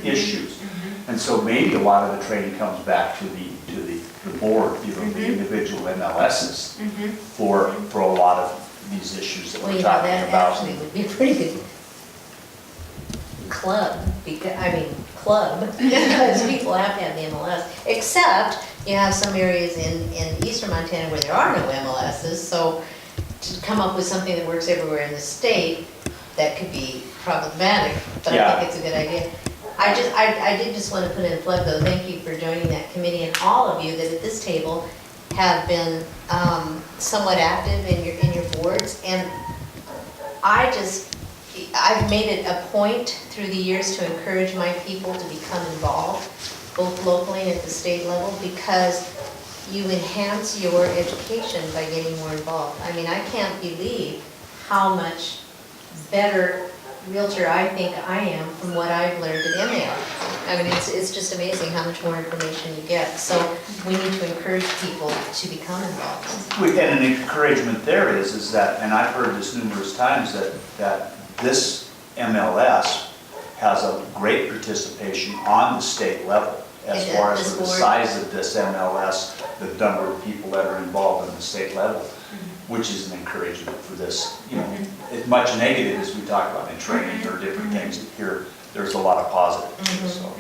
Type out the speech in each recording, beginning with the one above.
issues. And so maybe a lot of the training comes back to the board, you know, the individual MLSs for a lot of these issues that Well, we're you know, talking that about. actually would be a pretty good club, because people have to have the MLS, except you have some areas in eastern Montana where there are no MLSs, so to come up with something that works everywhere in the state, that could be problematic, but I Yeah. think it's a good idea. I did just want to put in a plug though, thank you for joining that committee, and all of you that at this table have been somewhat active in your boards, and I've made it a point through the years to encourage my people to become involved, both locally and at the state level, because you enhance your education by getting more involved. I mean, I can't believe how much better realtor I think I am from what I've learned at MAL. I mean, it's just amazing how much more information you get. So we need to encourage people to become involved. And an encouragement there is that, and I've heard this numerous times, that this MLS has a great participation on the state level as And far at as this the board. size of this MLS, the number of people that are involved in the state level, which is an encouragement for this, you know, as much negative as we talk about in training or different things, here, there's a lot of positive, so.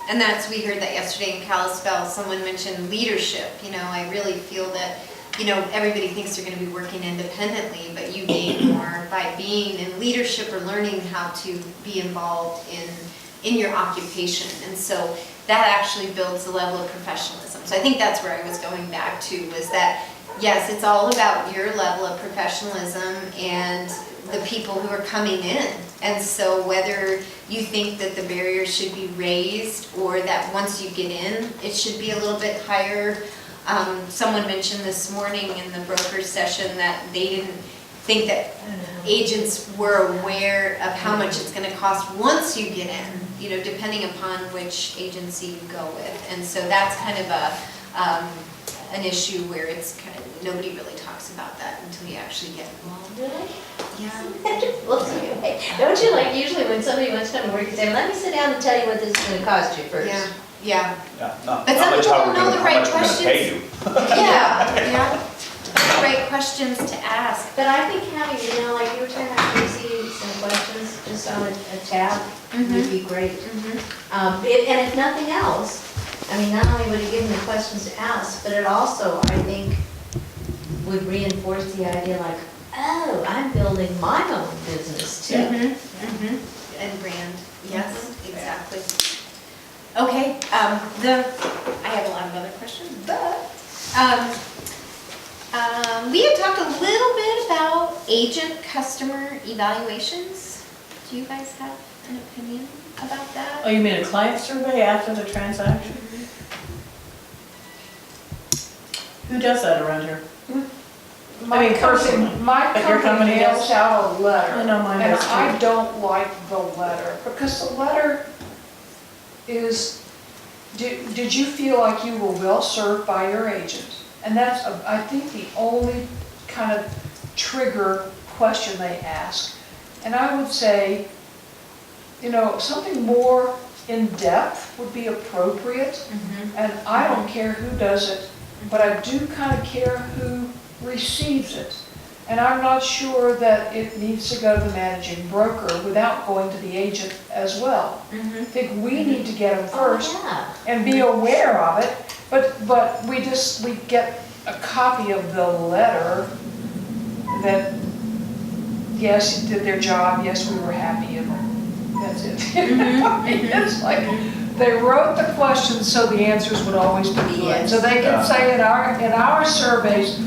And we heard that yesterday in Kalispell, someone mentioned leadership. You know, I really feel that, you know, everybody thinks they're going to be working independently, but you gain more by being in leadership or learning how to be involved in your occupation. And so that actually builds a level of professionalism. So I think that's where I was going back to, was that, yes, it's all about your level of professionalism and the people who are coming in. And so whether you think that the barriers should be raised or that once you get in, it should be a little bit higher. Someone mentioned this morning in the broker session that they didn't think that agents were aware of how much it's going to cost once you get in, you know, depending upon which agency you go with. And so that's kind of an issue where it's kind of, nobody really talks about that until you actually get involved. Really? Yeah. Well, anyway, don't you like usually when somebody wants to come to work, you say, let me sit down and tell you what this is going to cost you first? Yeah, yeah. Yeah, not But some much people how don't we're know gonna, the how right much we're gonna pay you. Yeah, yeah. The right questions to ask. But I think having, you know, like you were talking about Tracy, some questions just on a tab would be great. And if nothing else, I mean, not only would it give them the questions to ask, but it also, I think, would reinforce the idea like, oh, I'm building my own business too. And brand, yes, exactly. Okay, I have a lot of other questions, but, we had talked a little bit about agent customer evaluations. Do you guys have an opinion about that? Oh, you mean a client survey after the transaction? Who does that around here? My mean, personally, but your company mails does? out a letter. I know mine And does too. I don't like the letter, because the letter is, did you feel like you were well served by your agent? And that's, I think, the only kind of trigger question they ask. And I would say, you know, something more in-depth would be appropriate. And I don't care who does it, but I do kind of care who receives it. And I'm not sure that it needs to go to the managing broker without going to the agent as well. I think we need to get them first Oh, yeah. and be aware of it, but we get a copy of the letter that, yes, you did their job, yes, we were happy, and that's it. It's like, they wrote the questions so the answers would always be good. Yes. So they can say in our surveys,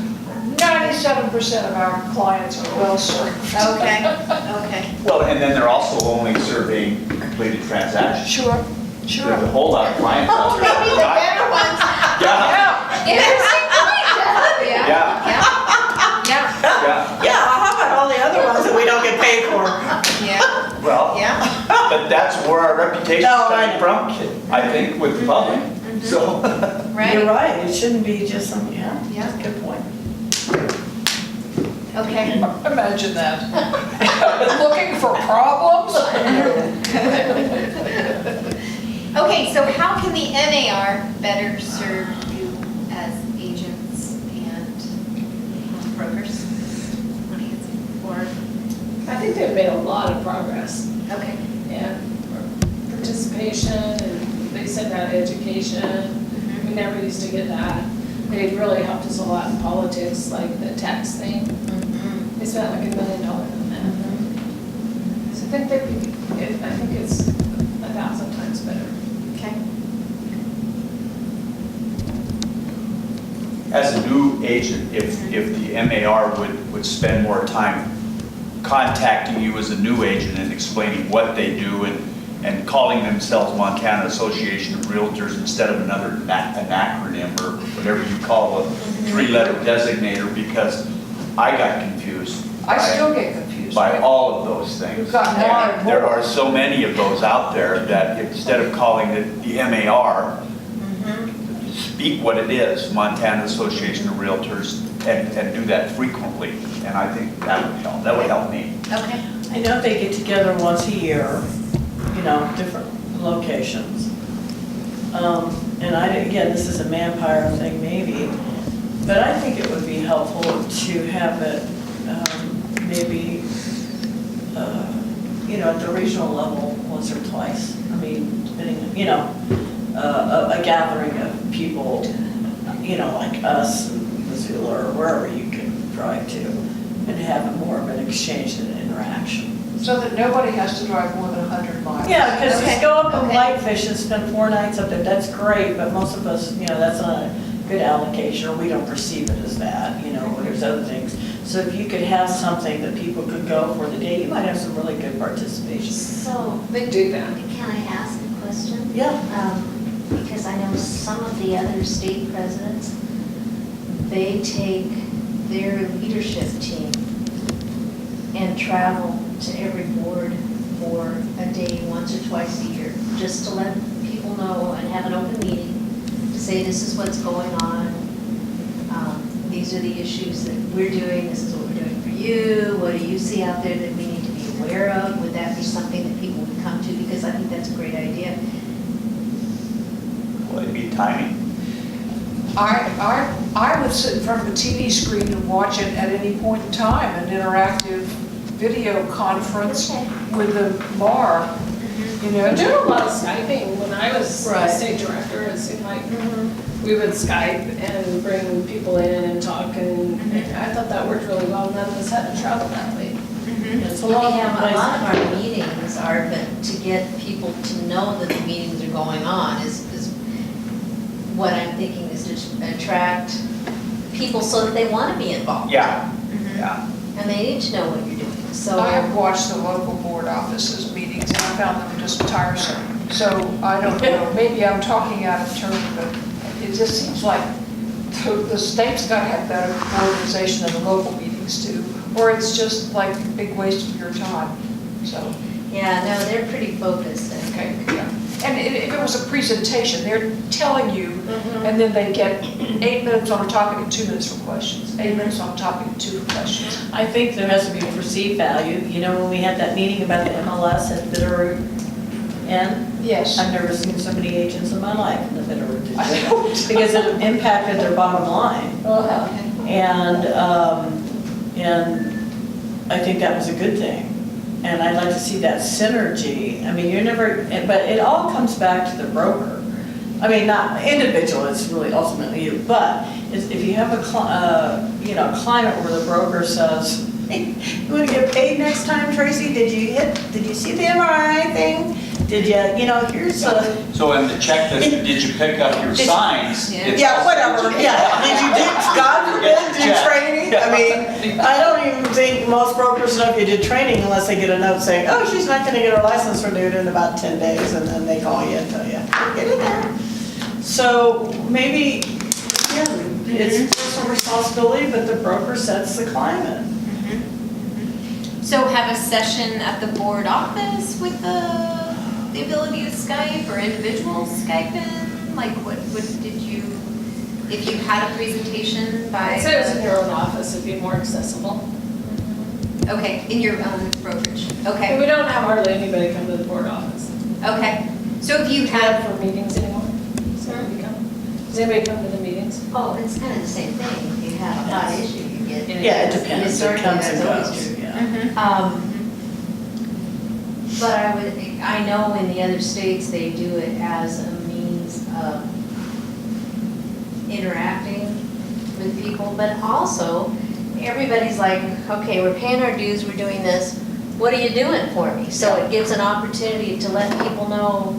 97% of our clients are well served. Okay. Well, and then they're also only surveying completed transactions. Sure. There's a whole lot of clients out there. that Maybe are the not- better ones. Yeah, Interesting point, Jeff. yeah, yeah. Yeah, how about all the other ones that we don't get paid for? Yeah, Well, yeah. but that's where our reputation's No, I coming from, I think, with the public, so. You're right, it shouldn't be just some, yeah, Yeah. good point. Okay. Imagine that. Looking for problems? Okay, so how can the MAR better serve you as agents and brokers? Want to answer? Or, I think they've made a lot of progress okay. and participation, and they send out education. We never used to get that. They really helped us a lot in politics, like the tax thing. They spent like $1 million on that. So I think I think it's 1,000 times better. Okay. As a new agent, if the MAR would spend more time contacting you as a new agent and explaining what they do and calling themselves Montana Association of Realtors instead of another an acronym or whatever you call a three-letter designator, because I got confused. I still get confused. By all of those things. You've got more and There more. are so many of those out there that instead of calling it the MAR, speak what it is, Montana Association of Realtors, and do that frequently. And I think that would help. That would help me. Okay. I know they get together once a year, different locations. And again, this is a manpower thing maybe, but I think it would be helpful to have it maybe, at the regional level once or twice. I mean, depending, a gathering of people, like us, Missoula, or wherever you can drive to, and have more of an exchange and interaction. So that nobody has to drive more than 100 miles. Yeah, because Okay. you go up in Okay. Whitefish and spend 4 nights up there, that's great, but most of us, that's not a good allocation, or we don't perceive it as that, or there's other things. So if you could have something that people could go for the day, you might have some really good participation. So, They do that. can I ask a question? Yeah. Because I know some of the other state presidents, they take their leadership team and travel to every board for a day once or twice a year, just to let people know and have an open meeting, to say this is what's going on, these are the issues that we're doing, this is what we're doing for you, what do you see out there that we need to be aware of? Would that be something that people would come to? Because I think that's a great idea. Well, it'd be timing. I would sit in front of a TV screen and watch it at any point in time, an interactive video conference Okay. with the MAR, We're doing a lot of Skyping. When I was Right. state director, it seemed like we would Skype and bring people in and talk, and I thought that worked really well. None of us had to travel that late. It's a We lot have, of a lot places. of our meetings are, but to get people to know that the meetings are going on is what I'm thinking is to attract people so that they want to be involved. Yeah, yeah. And they need to know what you're doing, so. I have watched the local board offices meetings and I found them just tiresome. So I don't know, maybe I'm talking out of turn, but it just seems like the state's got to have better organization than the local meetings do, or it's just like a big waste of your time, so. Yeah, no, they're pretty focused, I Okay, think. yeah. And if it was a presentation, they're telling you, and then they get 8 minutes on a topic and 2 minutes for questions, 8 minutes on a topic and 2 for questions. I think there has to be perceived value. When we had that meeting about the MLS at Bitterroot Inn, Yes. I've never seen so many agents in my life in the Bitterroot. I know. Because it impacted their bottom line. And I think that was a good thing. And I'd like to see that synergy. I mean, but it all comes back to the broker. I mean, not individual, it's really ultimately you, but if you have a climate where the broker says, hey, you want to get paid next time, Tracy? Did you see the MRI thing? Did you, here's a. So in the checklist, did you pick up your signs? Yeah. It's Yeah, also- whatever, yeah. Did you do, God forbid, do Yeah. training? I mean, I don't even think most brokers know if you did training unless they get a note saying, oh, she's not gonna get her license renewed in about 10 days, and then they call you and tell you, get in there. So maybe, yeah, it's personal responsibility, but the broker sets the climate. So have a session at the board office with the ability to Skype, or individuals Skype in? Like what did you, if you had a presentation by? I'd say it was in your own office, it'd be more accessible. Okay, in your own brokerage, And okay, we don't have hardly anybody come to the board office. okay. So if you have, for meetings anymore? Does anybody come? Does anybody come to the meetings? Oh, it's kind of the same thing. If you have a hot issue, you get. Yeah, it depends, it Historically, comes and that's always goes, true. yeah. But I know in the other states, they do it as a means of interacting with people, but also, everybody's like, okay, we're paying our dues, we're doing this, what are you doing for me? So it gives an opportunity to let people know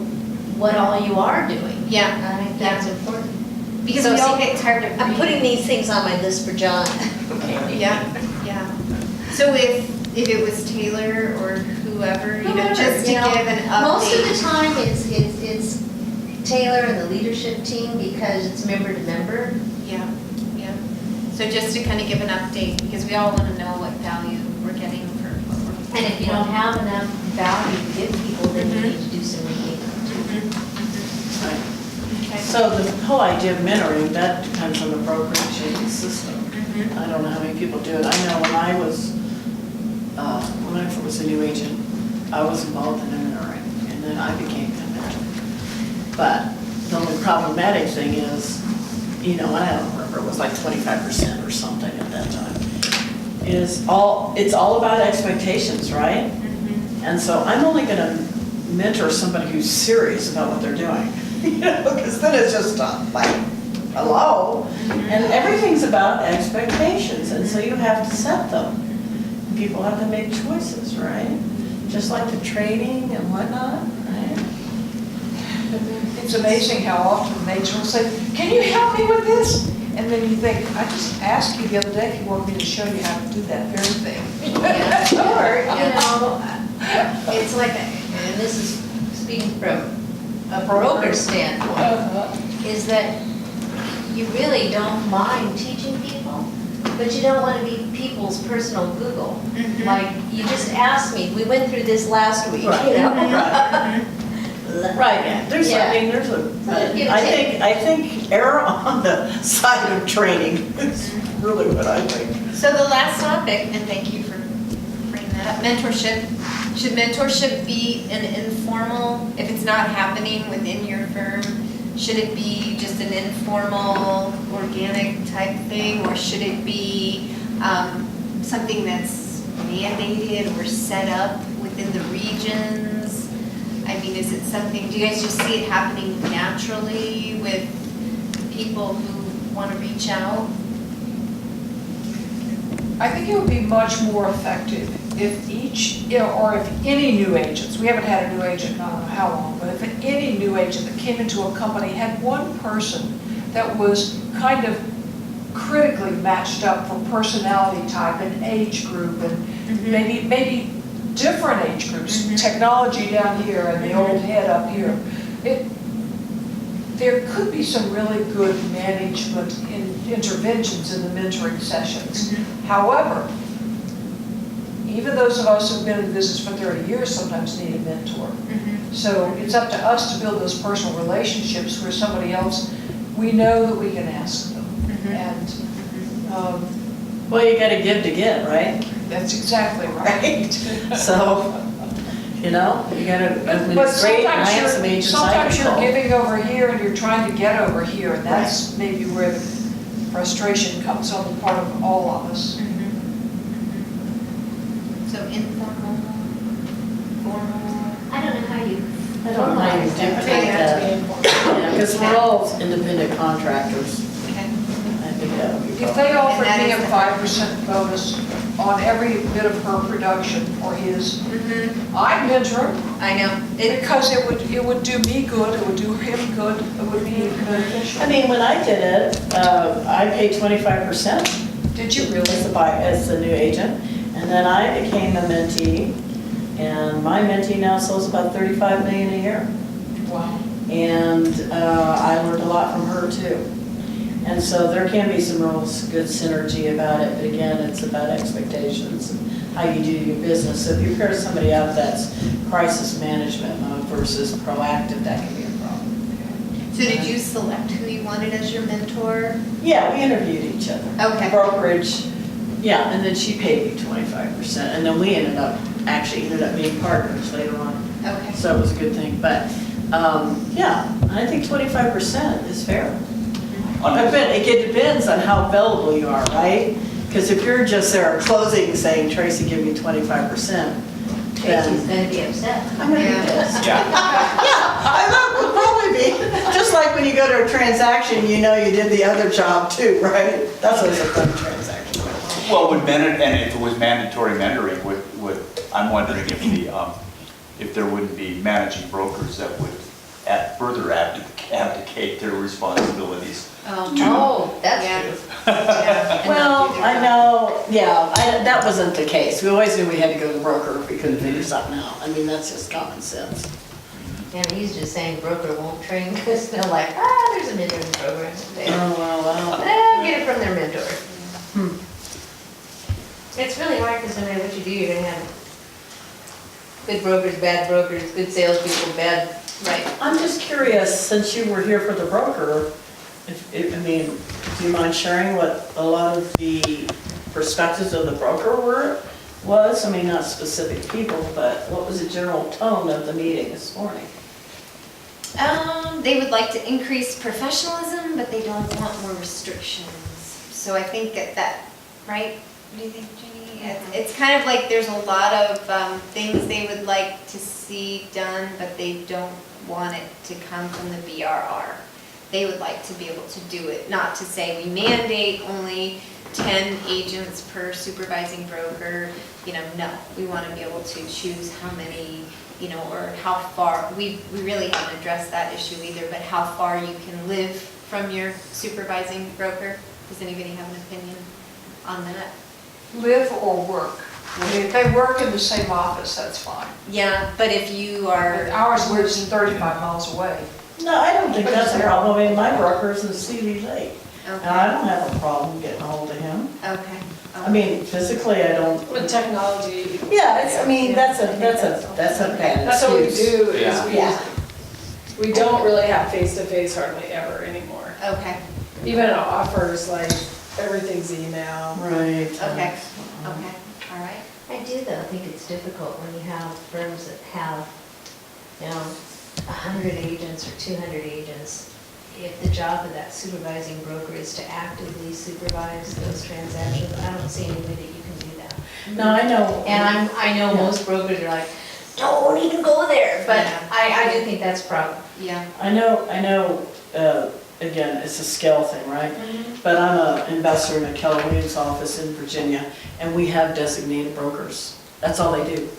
what all you are doing. yeah, I think that's important. because So we all see, get tired of I'm reading. putting these things on my list for John. Yeah, yeah. So if it was Taylor or whoever, you know, just to You know, give an update. Most of the time, it's Taylor and the leadership team because it's member to member. Yeah, yeah. So just to kind of give an update, because we all want to know what value we're getting for what we're. And if you don't have enough value to give people, then you Mhm. need to do some reading. Right. Okay. So the whole idea of mentoring, that depends on the brokerage system. Mhm. I don't know how many people do it. I know when I was a new agent, I was involved in mentoring, and then I became a mentor. But the only problematic thing is, you know, and I don't remember, it was like 25% or something at that time, it's all about expectations, right? Mhm. And so I'm only gonna mentor somebody who's serious about what they're doing, you know, because then it's just like, hello? And everything's about expectations, and so you have to set them. People have to make choices, right? Just like the training and whatnot, right? It's amazing how often mates will say, can you help me with this? And then you think, I just asked you the other day if you want me to show you how to do that very thing. Or, you know, it's like, and this is speaking from a broker standpoint, Uh-huh. is that you really don't mind teaching people, but you don't want to be people's personal Google. Mhm. Like, you just asked me, we went through this last week, you Right. know? Right. Right, yeah, there's, Yeah. I mean, there's Give and I take. think err on the side of training is really what I think. So the last topic, and thank you for bringing that up, mentorship. Should mentorship be an informal, if it's not happening within your firm, should it be just an informal, organic type thing? Or should it be something that's mandated or set up within the regions? I mean, is it something, do you guys just see it happening naturally with people who want to reach out? I think it would be much more effective if each, you know, or if any new agents, we haven't had a new agent in I don't know how long, but if any new agent that came into a company had one person that was kind of critically matched up for personality type and age group and maybe different age groups, Mhm. technology down here and the old head up here. There could be some really good management interventions in the mentoring sessions. However, even those of us who've been in business for 30 years sometimes need a mentor. So it's up to us to build those personal relationships where somebody else, we know that we can ask them. And Well, you gotta give to get, right? that's exactly right. So, you know, you gotta, I mean, But it's great, and I have some agents I sometimes can you're call. giving over here and you're trying to get over here, and that's maybe where the frustration comes on the part of all of us. So informal, formal. I don't know how you. I don't know how you formalize that. dictate Maybe it has to that. be informal. Yeah, because we're all independent contractors. Okay. I think that would be If fine. they offered And that me is a the- 5% bonus on every bit of her production or his, I'd mentor him I know. because it would do me good, it would do him good, it would be beneficial. I mean, when I did it, I paid 25% Did you really? as the new agent, and then I became a mentee, and my mentee now sells about 35 million a year. Wow. And I learned a lot from her too. And so there can be some real good synergy about it, but again, it's about expectations and how you do your business. So if you pair somebody up that's crisis management mode versus proactive, that can be a problem. So did you select who you wanted as your mentor? Yeah, we interviewed each other. Okay. Brokerage, yeah, and then she paid me 25%, and then we ended up being partners later on. Okay. So it was a good thing, but Yeah, I think 25% is fair. On I this- bet it depends on how available you are, right? Because if you're just there closing saying, Tracy, give me 25%, Tracy's then gonna be upset. I'm gonna be Yeah. pissed. Yeah, I would probably be, just like when you go to a transaction, you know you did the other job too, right? That's always a fun transaction. well, and if it was mandatory mentoring, I'm wondering if there wouldn't be managing brokers that would further abdicate their responsibilities. Oh, that's Yeah. true. Yeah, and Well, not do their I job. know, yeah, that wasn't the case. We always knew we had to go to the broker if we couldn't figure something out. I mean, that's just common sense. And he's just saying broker won't train, because they're like, there's a mentoring program there. Oh, well. Get it from their mentor. It's really hard, because no matter what you do, you're gonna have good brokers, bad brokers, good salespeople, bad, Right. I'm just curious, since you were here for the broker, I mean, do you mind sharing what a lot of the perspectives of the broker was? I mean, not specific people, but what was the general tone of the meeting this morning? They would like to increase professionalism, but they don't want more restrictions. So I think that, right? What do you think, Jenny? It's kind of like there's a lot of things they would like to see done, but they don't want it to come from the BRR. They would like to be able to do it, not to say we mandate only 10 agents per supervising broker, no. We want to be able to choose how many, or how far, we really haven't addressed that issue either, but how far you can live from your supervising broker. Does anybody have an opinion on that? Live or work. I mean, if they work in the same office, that's fine. Yeah, but if you are. But ours lives 35 miles away. No, I don't think that's a problem. I mean, my broker's in Stevie Lake, and Okay, I don't have a problem getting a hold of him. okay. I mean, physically, I don't. With technology. Yeah, it's, I mean, that's a bad That's what we excuse. do, is Yeah. we don't really have face-to-face hardly ever anymore. Okay, Even offers, like, everything's email. Right. okay, all right. I do though, think it's difficult when you have firms that have, 100 agents or 200 agents. If the job of that supervising broker is to actively supervise those transactions, I don't see any way that you can do that. No, I know. And I know most brokers are like, don't even go there, but Yeah. I do think that's a problem. Yeah. I know, again, it's a scale thing, right? But I'm an investor in a Keller Williams office in Virginia, and we have designated brokers. That's all they do.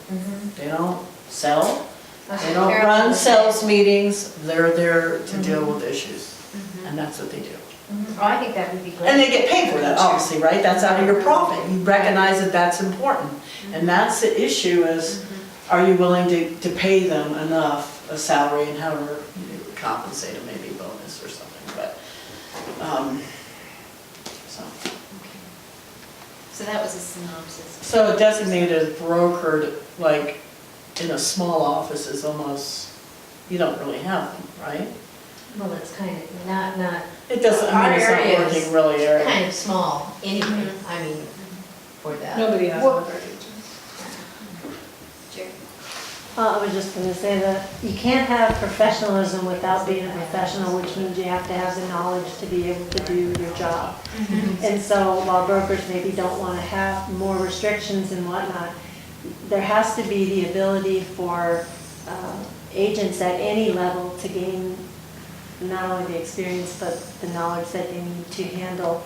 They don't sell, they don't run sales meetings, they're there to deal with issues, and that's what they do. Oh, I think that would be great. And they get paid for that, obviously, right? That's out of your profit. You recognize that that's important. And that's the issue is, are you willing to pay them enough, a salary and however you compensate them, maybe bonus or something, but, so. So that was a synopsis. So a designated broker, like, in a small office is almost, you don't really have them, right? Well, it's kind of, not, It doesn't, I mean, it's Our not area is working really area. kind of small anyway, I mean, for that. Nobody has Well- other agents. Jerry? I was just gonna say that you can't have professionalism without being a professional, which means you have to have the knowledge to be able to do your job. And so while brokers maybe don't wanna have more restrictions and whatnot, there has to be the ability for agents at any level to gain not only the experience, but the knowledge that they need to handle,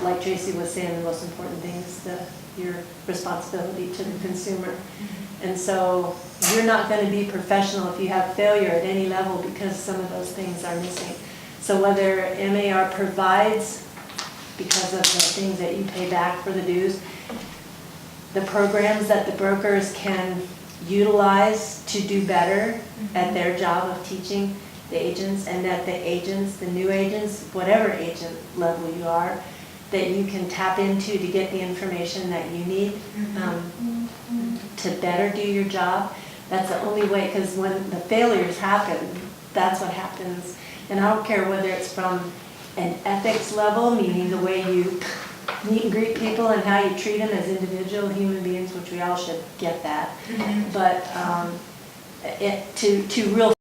like Tracy was saying, the most important thing is your responsibility to the consumer. And so you're not going to be professional if you have failure at any level because some of those things are missing. So whether MAR provides, because of the things that you pay back for the dues, the programs that the brokers can utilize to do better at their job of teaching the agents, and that the agents, the new agents, whatever agent level you are, that you can tap into to get the information that you need to better do your job. That's the only way, because when the failures happen, that's what happens. And I don't care whether it's from an ethics level, meaning the way you meet and greet people and how you treat them as individual human beings, which we all should get that. But to real